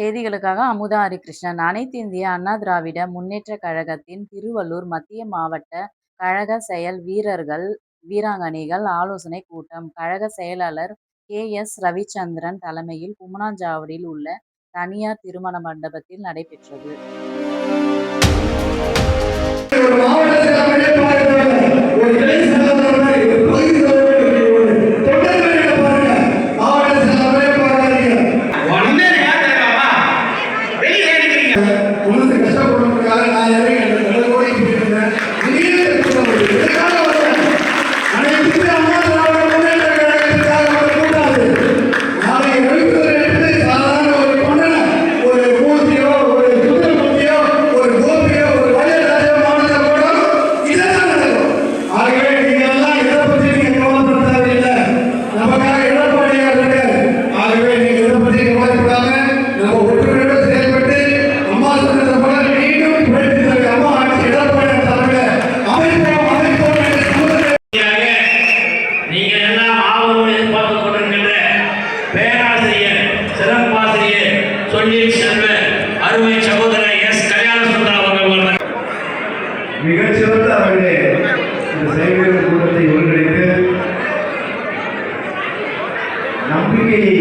செய்திகளுக்காக அமுதா ஹரிகிருஷ்ணன். அனைத்து இந்திய அண்ணா திராவிட முன்னேற்றக் கழகத்தின் திருவள்ளூர் மத்திய மாவட்ட கழக செயல் வீரர்கள் வீராங்கனைகள் ஆலோசனை கூட்டம் கழக செயலாளர் கே.எஸ். ரவிச்சந்திரன் தலைமையில் குமணாஞ்சாவடியில் உள்ள தனியார் திருமண மண்டபத்தில் நடைபெற்றது. பேராசிரியர் சிறப்பாசிரியர் சொல்லில் செல்வ அருமை சகோதரர் எஸ். கல்யாண சுந்தரம் அவர்கள் மிகச்சிறந்த அவர்களே இந்த செயல்கள் கூட்டத்தை ஒருங்கிணைத்து நம்பிக்கையை